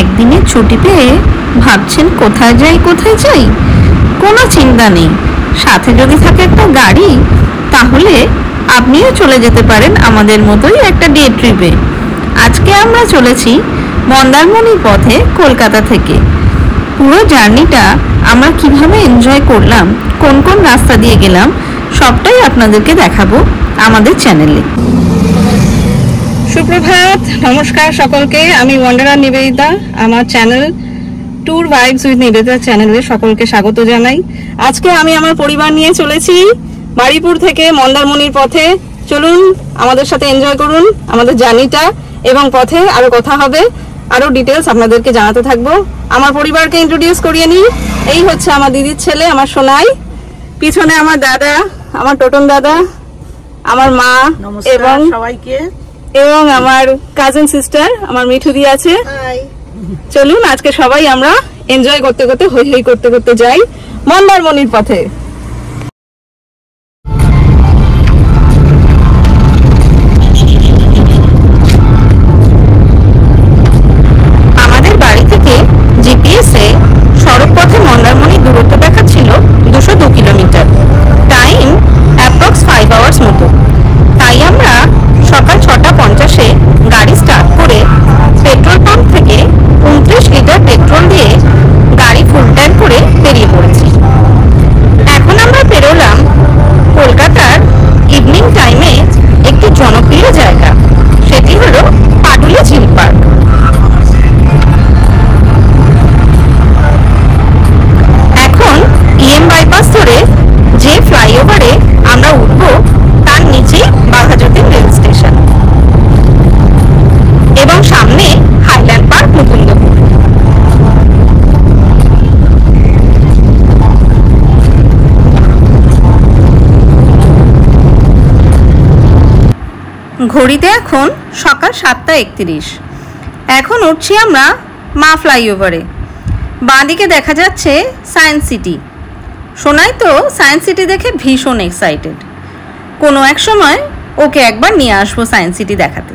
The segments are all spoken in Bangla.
একদিনের ছুটি পেয়ে ভাবছেন কোথায় যাই কোনো চিন্তা নেই, সাথে যদি থাকে একটা গাড়ি তাহলে আপনিও চলে যেতে পারেন আমাদের মতোই একটা ডে ট্রিপে। আজকে আমরা চলেছি মন্দারমণির পথে কলকাতা থেকে। পুরো জার্নিটা আমরা কিভাবে এনজয় করলাম, কোন কোন রাস্তা দিয়ে গেলাম, সবটাই আপনাদেরকে দেখাবো আমাদের চ্যানেলে। সুপ্রভাত, নমস্কার সকলকে। আমি ওয়ান্ডারার নিবেদিতা। আমার channel tour vibes with Nivedita চ্যানেলে সকলকে স্বাগত জানাই। আজকে আমি আমার পরিবার নিয়ে চলেছি বারুইপুর থেকে মন্দারমণির পথে। চলুন আমাদের সাথে এনজয় করুন আমাদের জার্নিটা, এবং পথে আরো কথা হবে, আরো ডিটেলস আপনাদেরকে জানাতে থাকবো। আমার পরিবারকে ইন্ট্রোডিউস করিয়ে নিই। এই হচ্ছে আমার দিদির ছেলে, আমার সোনাই। পিছনে আমার দাদা, আমার টোটন দাদা, আমার মা এবং সবাইকে, এবং আমার কাজিন সিস্টার আমার মিঠুদি আছে। চলুন আজকে সবাই আমরা এনজয় করতে করতে, হই হই করতে করতে যাই মন্দারমণির পথে। আমাদের বাড়ি থেকে জিপিএসে সড়ক পথে মন্দারমণির দূরত্ব দেখাচ্ছিল 202 কিলোমিটার, টাইম অ্যাপ্রক্স 5 আওয়ার্স মতো। তাই আমরা সকাল 6:50-এ গাড়ি স্টার্ট করে পেট্রোল পাম্প থেকে 29 লিটার পেট্রোল দিয়ে গাড়ি ফুল ট্যাঙ্ক করে বেরিয়ে পড়েছি। এখন আমরা পেরোলাম কলকাতার ইভিনিং টাইমে একটি জনপ্রিয় জায়গা, সেটি হলো পাটুলি ঝিল পার্ক। এখন ইএম বাইপাস ধরে যে ফ্লাইওভারে আমরা উঠবো তার নিচেই বাঘাযতীন রেল স্টেশন এবং সামনে হাইল্যান্ড পার্ক মুকুন্দপুর। ঘড়িতে এখন সকাল 7:31। এখন উঠছি আমরা মা ফ্লাইওভারে। বাঁদিকে দেখা যাচ্ছে সায়েন্স সিটি। শোনাই তো সায়েন্স সিটি দেখে ভীষণ এক্সাইটেড। কোনো এক সময় ওকে একবার নিয়ে আসবো সায়েন্স সিটি দেখাতে।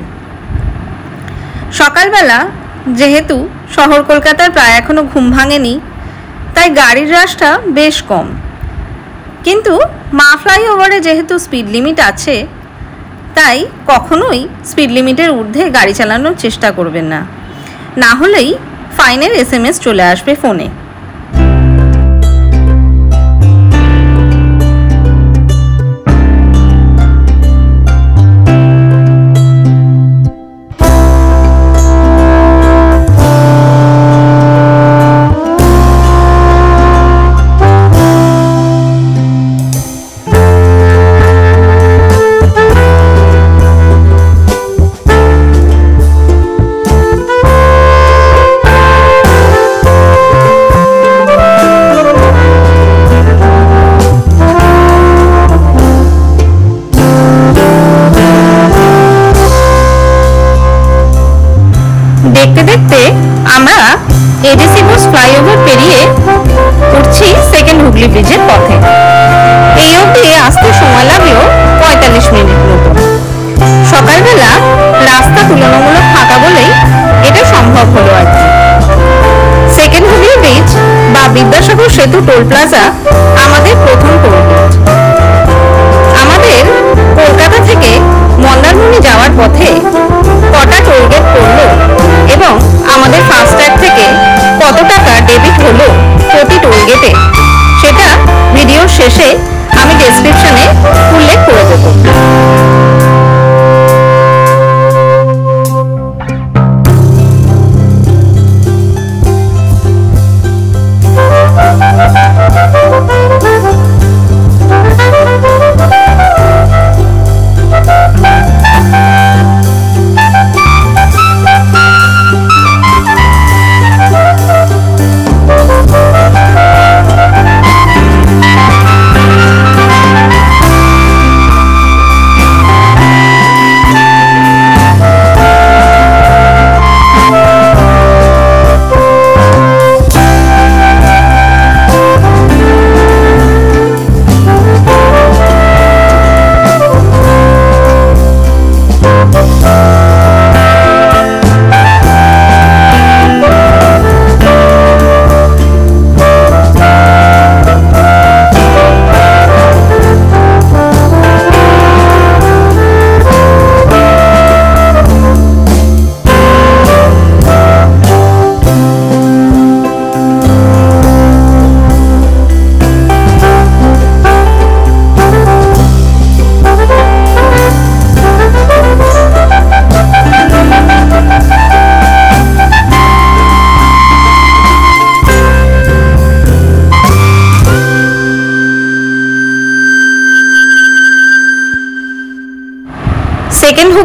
সকালবেলা যেহেতু শহর কলকাতার প্রায় এখনও ঘুম ভাঙেনি, তাই গাড়ির রাশটা বেশ কম। কিন্তু মা ফ্লাইওভারে যেহেতু স্পিড লিমিট আছে, তাই কখনোই স্পিড লিমিটের ঊর্ধ্বে গাড়ি চালানোর চেষ্টা করবেন না, না হলেই ফাইনের SMS চলে আসবে ফোনে। দেখতে দেখতে আমরা এডিসি বোস ফ্লাইওভার পেরিয়ে উঠছি সেকেন্ড হুগলি ব্রিজের পথে। এই অবধি আসতে সময় লাগলো 45 মিনিট মতো। সকালবেলা রাস্তা তুলনামূলক ফাঁকা বলেই এটা সম্ভব হলো আর কি। সেকেন্ড হুগলি ব্রিজ বা বিদ্যাসাগর সেতু টোল প্লাজা আমাদের প্রথম টোল গেট। আমাদের কলকাতা থেকে মন্দারমণি যাওয়ার পথে কটা টোল গেট পড়লো এবং আমাদের ফাস্ট্যাগ থেকে কত টাকা ডেবিট হলো প্রতি টোল গেটে, সেটা ভিডিওর শেষে আমি ডেসক্রিপশনে উল্লেখ করে দেবো।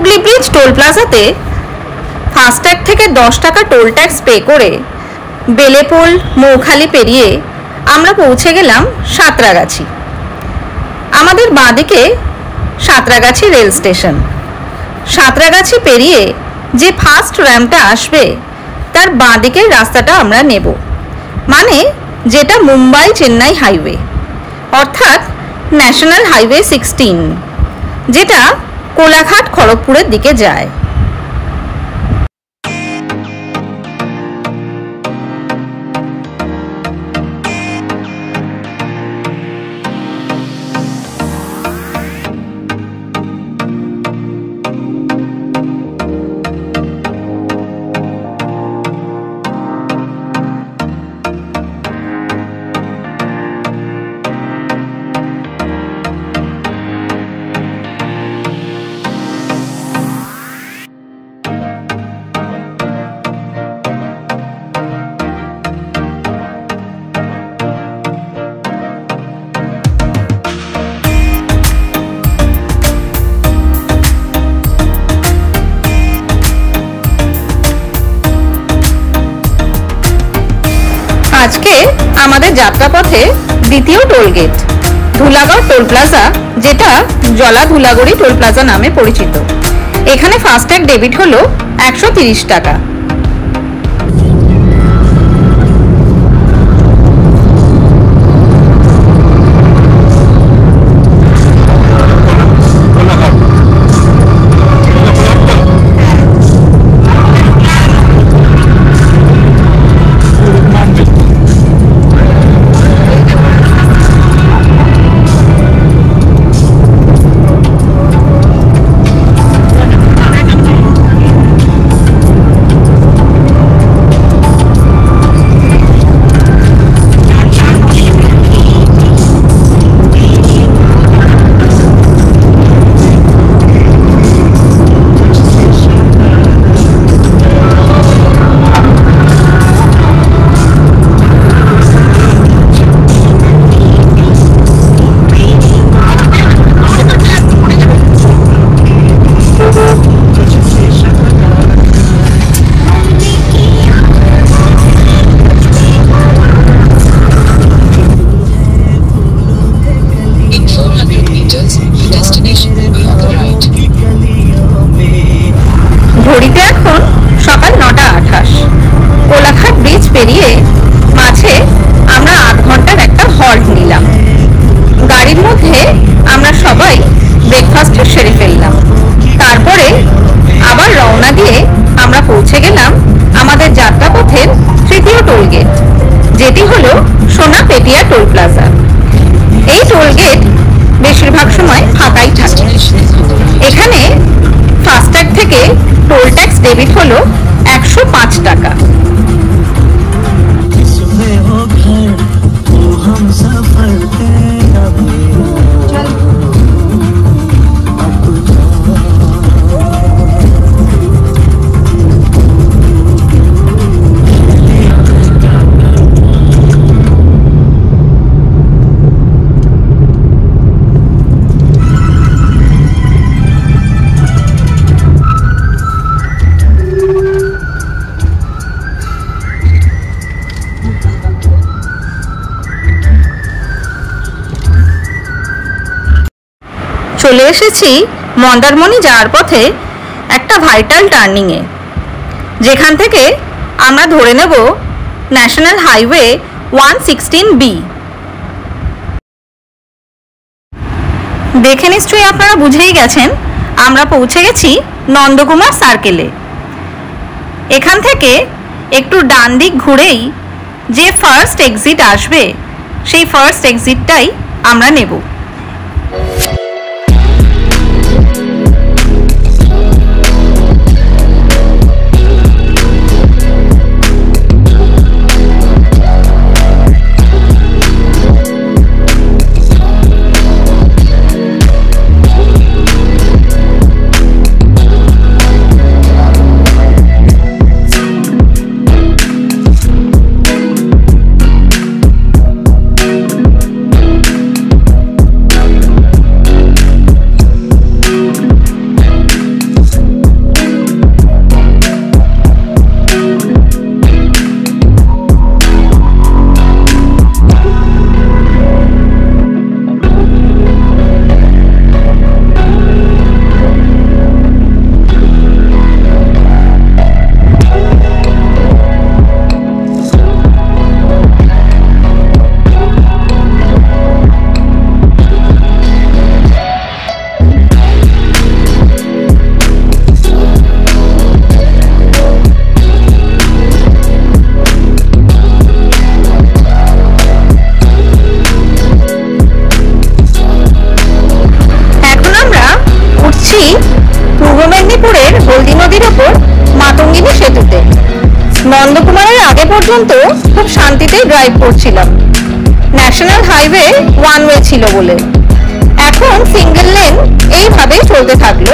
হুগলি ব্রিজ টোল প্লাজাতে ফাস্ট্যাগ থেকে 10 টাকা টোল ট্যাক্স পে করে বেলেপোল মৌখালি পেরিয়ে আমরা পৌঁছে গেলাম সাঁতরাগাছি। আমাদের বাঁদিকে সাঁতরাগাছি রেল স্টেশন। সাঁতরাগাছি পেরিয়ে যে ফার্স্ট র্যাম্পটা আসবে তার বাঁদিকের রাস্তাটা আমরা নেব, মানে যেটা মুম্বাই চেন্নাই হাইওয়ে, অর্থাৎ ন্যাশনাল হাইওয়ে 16, যেটা কোলাঘাট খড়গপুরের দিকে যায়। আজকে আমাদের যাত্রাপথে দ্বিতীয় toll gate Dhulagarh toll plaza, যেটা জলা ধুলাগড়ি টোল প্লাজা নামে পরিচিত। এখানে ফাস্ট্যাগ ডেবিট হলো 130 টাকা। ঘড়িতে এখন সকাল 9:28। কোলাঘাট ব্রিজ পেরিয়ে মাঝে আমরা আধ ঘন্টার একটা হল্ট নিলাম। গাড়ির মধ্যে আমরা সবাই ব্রেকফাস্ট সেরে ফেললাম। তারপরে আবার রওনা দিয়ে আমরা পৌঁছে গেলাম আমাদের যাত্রাপথের তৃতীয় টোল গেট, যেটি হলো সোনাপেটিয়া টোল প্লাজা। এই টোল গেট বেশিরভাগ সময় ফাঁকাই থাকে। এখানে ফাস্ট্যাগ থেকে টোল ট্যাক্স ডেবিট হলো 105 টাকা। চলে এসেছি মন্দারমণি যাওয়ার পথে একটা ভাইটাল টার্নিংয়ে, যেখান থেকে আমরা ধরে নেব ন্যাশনাল হাইওয়ে 116B। দেখে নিশ্চয়ই আপনারা বুঝেই গেছেন আমরা পৌঁছে গেছি নন্দকুমার সার্কেলে। এখান থেকে একটু ডান দিক ঘুরেই যে ফার্স্ট এক্সিট আসবে সেই ফার্স্ট এক্সিটটাই আমরা নেব। পর্যন্ত খুব শান্তিতেই ড্রাইভ করছিলাম, ন্যাশনাল হাইওয়ে ওয়ান ওয়ে ছিল বলে। এখন সিঙ্গেল লেন এইভাবেই চলতে থাকলো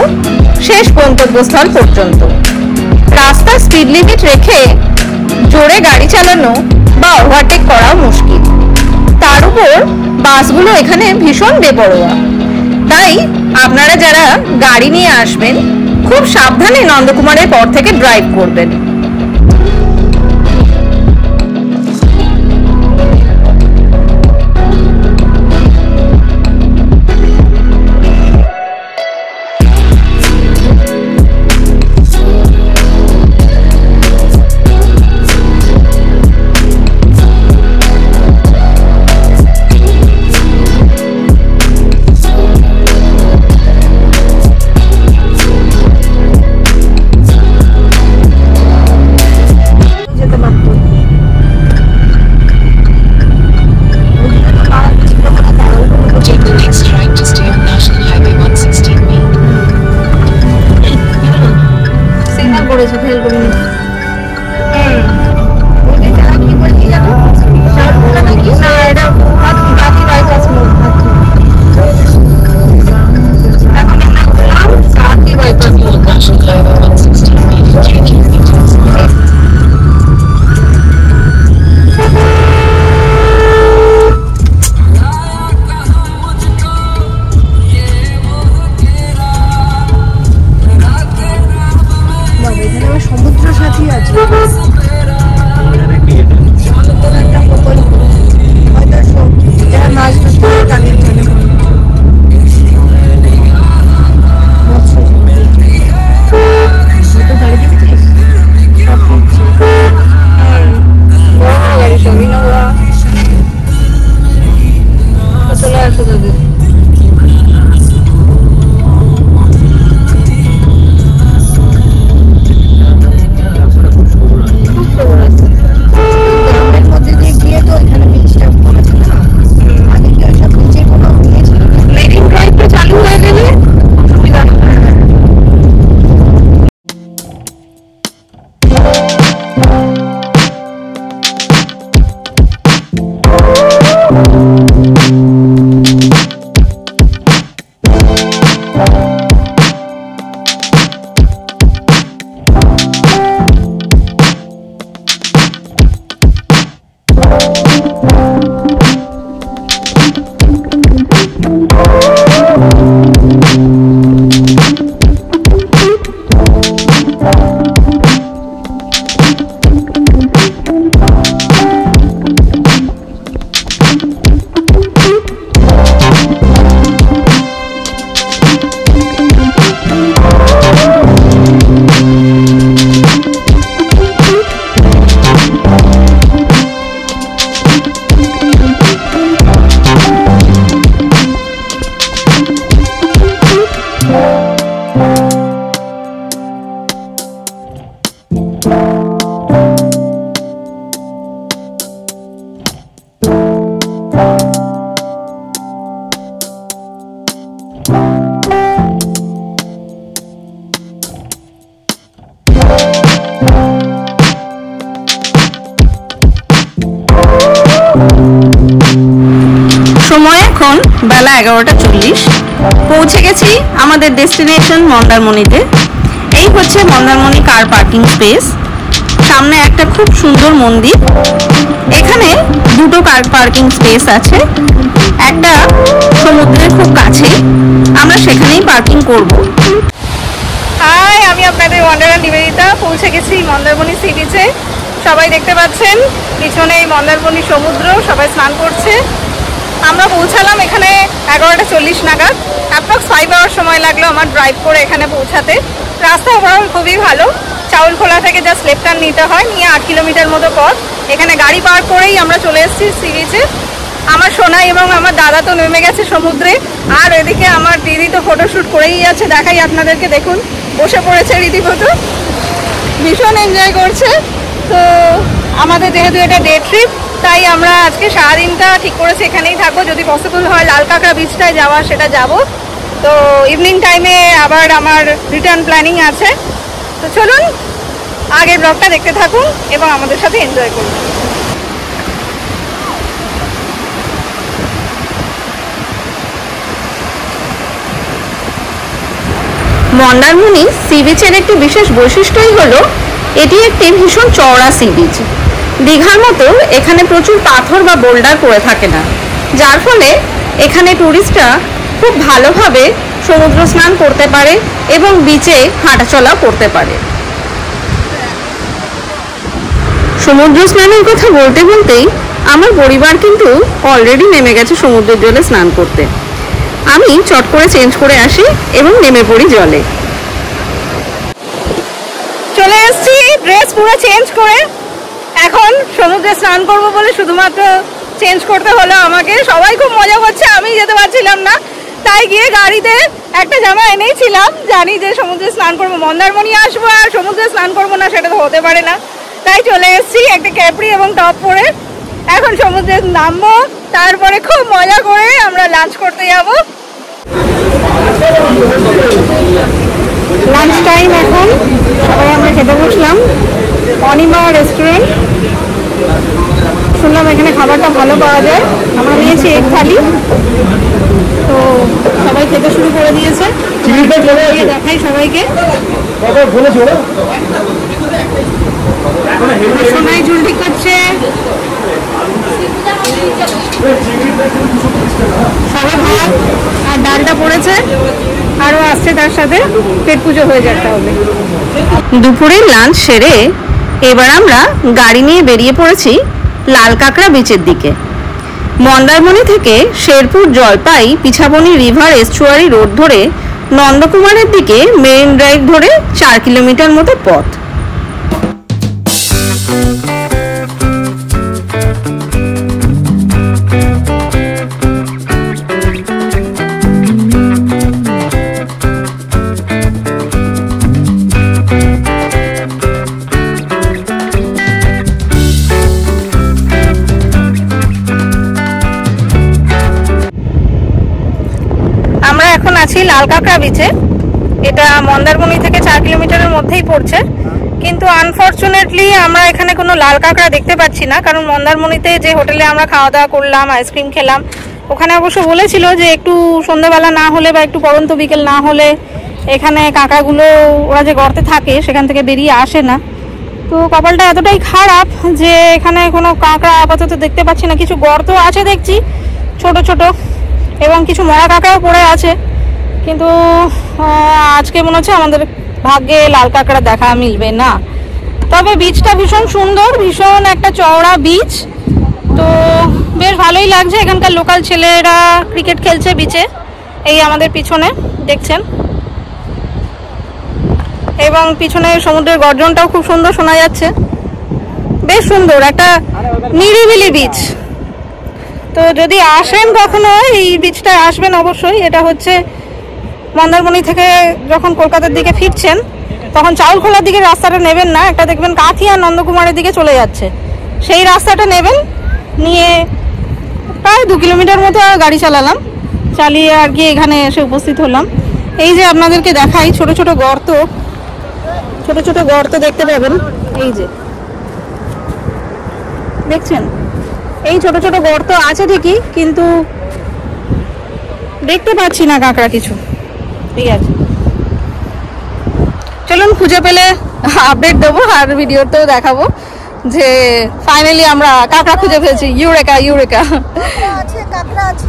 শেষ গন্তব্যস্থল পর্যন্ত। রাস্তার স্পিড লিমিট রেখে জোরে গাড়ি চালানো বা ওভারটেক করাও মুশকিল। তার উপর বাসগুলো এখানে ভীষণ বেপরোয়া। তাই আপনারা যারা গাড়ি নিয়ে আসবেন খুব সাবধানে নন্দকুমারের পর থেকে ড্রাইভ করবেন। বেলা 11:40। পৌঁছে গেছি আমাদের ডেস্টিনেশন মন্দারমণিতে। এই হচ্ছে মন্দারমণি কার পার্কিং স্পেস। সামনে একটা খুব সুন্দর মন্দির। এখানে দুটো কার পার্কিং স্পেস আছে, একটা সমুদ্রের খুব কাছে, আমরা সেখানেই পার্কিং করব। হাই, আমি আপনাদের ওয়ান্ডারার নিবেদিতা। পৌঁছে গেছি মন্দারমণি সি বিচে। সবাই দেখতে পাচ্ছেন পিছনে এই মন্দারমণি সমুদ্র, সবাই স্নান করছে। আমরা পৌঁছালাম এখানে 11:40 নাগাদ। অ্যাপ্রক্স 5 আওয়ার সময় লাগলো আমার ড্রাইভ করে এখানে পৌঁছাতে। রাস্তা ওভারঅল খুবই ভালো। চাউলখোলা থেকে জাস্ট লেফট টার্ন নিতে হয়, নিয়ে 8 কিলোমিটার মতো পথ। এখানে গাড়ি পার্ক করেই আমরা চলে এসেছি সি বিচে। আমার সোনাই এবং আমার দাদা তো নেমে গেছে সমুদ্রে, আর এদিকে আমার দিদি তো ফটোশ্যুট করেই আছে। দেখাই আপনাদেরকে, দেখুন বসে পড়েছে রীতিমতো, ভীষণ এনজয় করছে। তো আমাদের যেহেতু এটা ডে ট্রিপ, তাই আমরা আজকে সারাদিনটা ঠিক করেছি এখানেই থাকবো। যদি পসিবল হয় লাল কাঁকড়া বিচটায় যাওয়া, সেটা যাব। তো ইভিনিং টাইমে আবার আমার রিটার্ন প্ল্যানিং আছে। তো চলুন আগের ব্লগটা দেখতে থাকুন এবং আমাদের সাথে এনজয় করুন। মন্দারমণি সি বিচের একটি বিশেষ বৈশিষ্ট্যই হলো এটি একটি ভীষণ চওড়া সি বিচ। দীঘার মতো এখানে প্রচুর পাথর বা বোল্ডার পড়ে থাকে না, যার ফলে এখানে টুরিস্টরা খুব ভালোভাবে সমুদ্র স্নান করতে পারে এবং বিচে হাঁটাচলা করতে পারে। সমুদ্র স্নানের কথা বলতে বলতেই আমার পরিবার কিন্তু অলরেডি নেমে গেছে সমুদ্রের জলে স্নান করতে। আমি চট করে চেঞ্জ করে আসি এবং নেমে পড়ি জলে। চলে এসেছি ড্রেস পুরো চেঞ্জ করে, এখন সমুদ্রে স্নান করবো বলে শুধুমাত্র চেঞ্জ করতে হলো আমাকে। সবাই খুব মজা করছে, আমি যেতে পারছিলাম না, তাই গিয়ে গাড়িতে একটা জামা এনেছিলাম। জানি যে সমুদ্রে স্নান করবো, মন্দারমণি আসবো আর সমুদ্রে স্নান করবো না, সেটা তো হতে পারে না। তাই চলে এসেছি একটা ক্যাপরি এবং টপ পরে। এখন সমুদ্রে নামবো, তারপরে খুব মজা করে আমরা লাঞ্চ করতে যাবো। লাঞ্চ টাইম এখন, সবাই আমরা খেতে বসলাম অনিমা রেস্টুরেন্ট। শুনলাম এখানে খাবারটা ভালো পাওয়া যায়। আমরা নিয়েছি এক থালি, তো সবাই খেতে শুরু করে দিয়েছে। দেখাই সবাইকে, সোনাই ঝুল ঠিক করছে, সবাই ভাত আর ডালটা পড়েছে, আরও আসছে তার সাথে, পেট পুজো হয়ে যায় তাহলে। দুপুরের লাঞ্চ সেরে এবার আমরা গাড়ি নিয়ে বেরিয়ে পড়েছি লাল কাঁকড়া বিচের দিকে। মন্দারমণি থেকে শেরপুর জলপাই পিছাবনি রিভার এস্টুয়ারি রোড ধরে নন্দকুমারের দিকে মেরিন ড্রাইভ ধরে 4 কিলোমিটার মতো পথ। আমরা এখন আছি লাল কাঁকড়া বিচে। এটা মন্দারমণি থেকে 4 কিলোমিটারের মধ্যেই পড়ছে, কিন্তু আনফরচুনেটলি আমরা এখানে কোনো লাল কাঁকড়া দেখতে পাচ্ছি না। কারণ মন্দারমণিতে যে হোটেলে আমরা খাওয়া দাওয়া করলাম, আইসক্রিম খেলাম, ওখানে অবশ্য বলেছিল যে একটু সন্ধ্যাবেলা না হলে বা একটু পরন্ত বিকেল না হলে এখানে কাঁকড়াগুলো ওরা যে গর্তে থাকে সেখান থেকে বেরিয়ে আসে না। তো কপালটা এতটাই খারাপ যে এখানে কোনো কাঁকড়া আপাতত দেখতে পাচ্ছি না। কিছু গর্ত আছে দেখছি ছোট ছোট, এবং কিছু মরা কাঁকড়াও পড়ে আছে, কিন্তু আজকে মনে হচ্ছে আমাদের ভাগ্যে লাল কাঁকড়া দেখা মিলবে না। তবে বিচটা ভীষণ সুন্দর, ভীষণ একটা চওড়া বিচ, তো বেশ ভালোই লাগছে। এখানকার লোকাল ছেলেরা ক্রিকেট খেলছে বিচে, এই আমাদের পিছনে দেখছেন, এবং পিছনে সমুদ্রের গর্জনটাও খুব সুন্দর শোনা যাচ্ছে। বেশ সুন্দর একটা নিরিবিলি বিচ। তো যদি আসেন কখনো এই বিচটা আসবেন অবশ্যই। এটা হচ্ছে মন্দারমণি থেকে যখন কলকাতার দিকে ফিরছেন তখন চাউলখোলার দিকে রাস্তাটা নেবেন না, একটা দেখবেন কাঁথিয়া নন্দকুমারের দিকে চলে যাচ্ছে, সেই রাস্তাটা নেবেন। নিয়ে প্রায় 2 কিলোমিটার মতো গাড়ি চালালাম, চালিয়ে আর কি এখানে এসে উপস্থিত হলাম। এই যে আপনাদেরকে দেখাই, ছোট ছোট গর্ত, ছোট ছোট গর্ত দেখতে পাবেন, এই যে দেখছেন, এই ছোট ছোট গর্ত আছে ঠিকই, কিন্তু দেখতে পাচ্ছি না কাঁকড়া কিছু। ঠিক আছে, চলুন খুঁজে পেলে আপডেট দেবো আর ভিডিওতেও দেখাবো যে ফাইনালি আমরা কাঁকড়া খুঁজে ফেলছি। ইউরেকা ইউরেকা,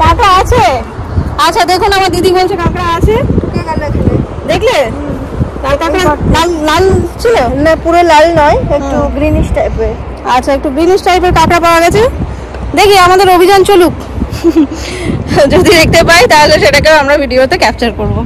কাঁকড়া আছে। আচ্ছা দেখুন, আমার দিদি বলছে কাঁকড়া আছে। দেখলে লাল কাঁকড়া? লাল লাল ছিল না, পুরো লাল নয়, একটু গ্রিনিশ টাইপের। আচ্ছা, একটু গ্রিনিশ টাইপের কাঁকড়া পাওয়া গেছে। দেখি আমাদের অভিযান চলুক, যদি দেখতে পাই তাহলে সেটাকে আমরা ভিডিওতে ক্যাপচার করব।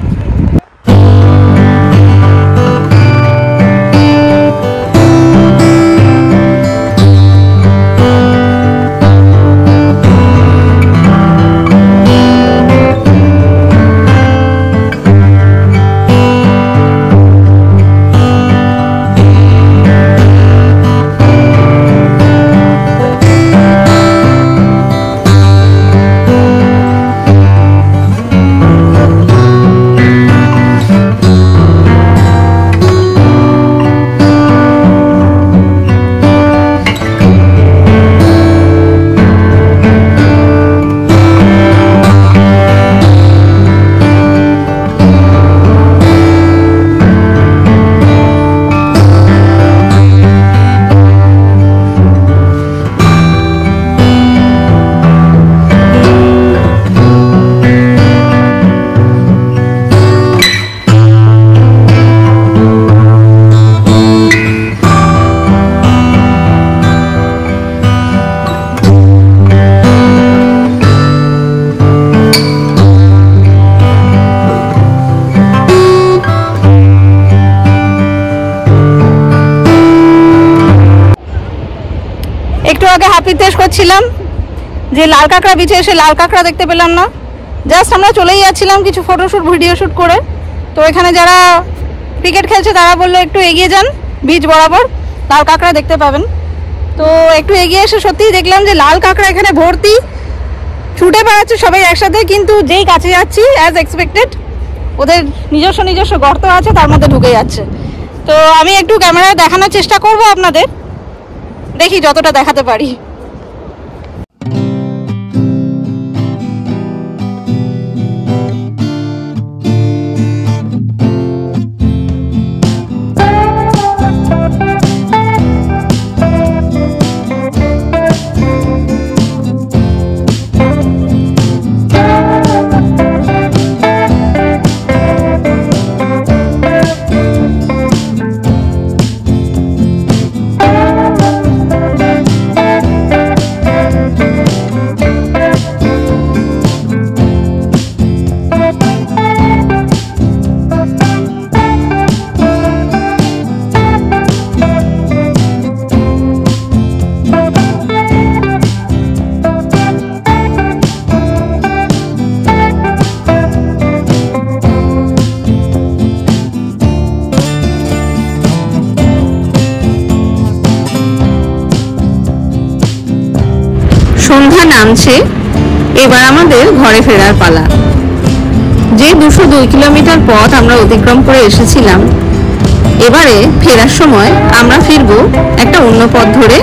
আগে হাপিতেশ করছিলাম যে লাল কাঁকড়া বিচে এসে লাল কাঁকড়া দেখতে পেলাম না। জাস্ট আমরা চলেই যাচ্ছিলাম কিছু ফটোশ্যুট ভিডিও শ্যুট করে। তো এখানে যারা ক্রিকেট খেলছে তারা বললো একটু এগিয়ে যান, বিচ বরাবর লাল কাঁকড়া দেখতে পাবেন। তো একটু এগিয়ে এসে সত্যিই দেখলাম যে লাল কাঁকড়া এখানে ভর্তি, ছুটে বেড়াচ্ছে সবাই একসাথে। কিন্তু যেই কাছে যাচ্ছি অ্যাজ এক্সপেক্টেড ওদের নিজস্ব গর্ত আছে, তার মধ্যে ঢুকে যাচ্ছে। তো আমি একটু ক্যামেরায় দেখানোর চেষ্টা করব আপনাদের, দেখি যতটা দেখাতে পারি। সন্ধ্যা নামছে, এবার আমাদের ঘরে ফেরার পালা। যে 202 কিলোমিটার পথ আমরা অতিক্রম করে এসেছিলাম, এবারে ফেরার সময় আমরা ফিরবো একটা অন্য পথ ধরে,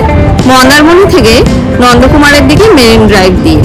মন্দারমণি থেকে নন্দকুমারের দিকে মেরিন ড্রাইভ দিয়ে।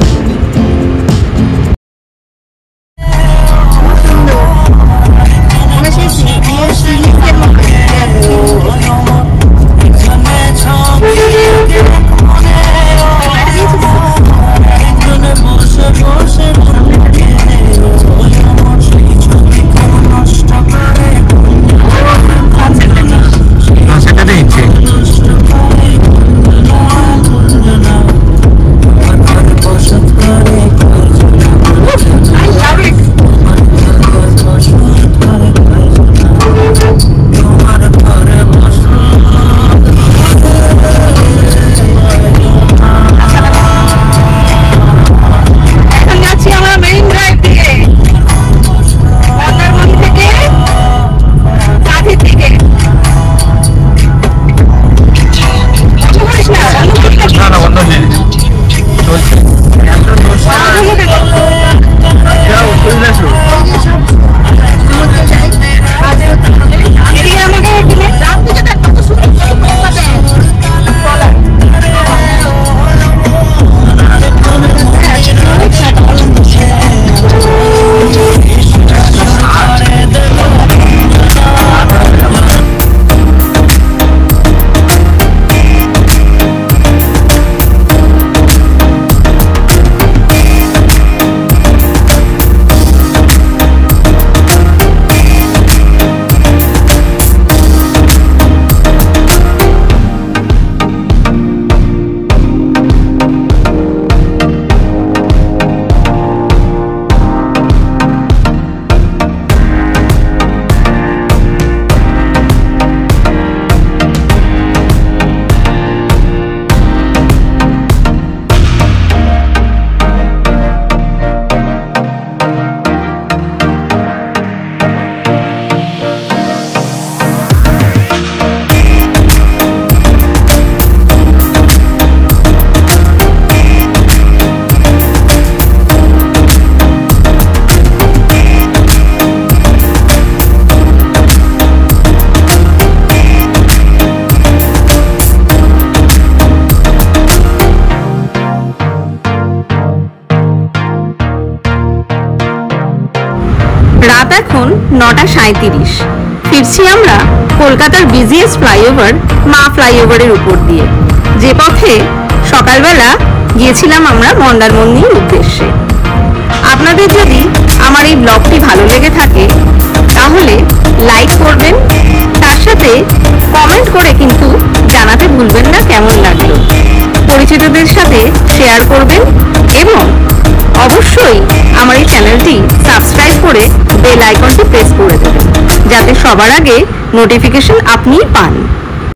রাত এখন 9:37। ফিরছি আমরা কলকাতার বিজিএস ফ্লাইওভার মা ফ্লাইওভারের উপর দিয়ে, যে পথে সকালবেলা গিয়েছিলাম আমরা মন্দারমণির উদ্দেশ্যে। আপনাদের যদি আমার এই ব্লগটি ভালো লেগে থাকে তাহলে লাইক করবেন, তার সাথে কমেন্ট করে কিন্তু জানাতে ভুলবেন না কেমন লাগলো। পরিচিতদের সাথে শেয়ার করবেন এবং অবশ্যই আমার এই চ্যানেলটি সাবস্ক্রাইব করে বেল আইকনটি প্রেস করে দেবেন, যাতে সবার আগে নোটিফিকেশন আপনিই পান।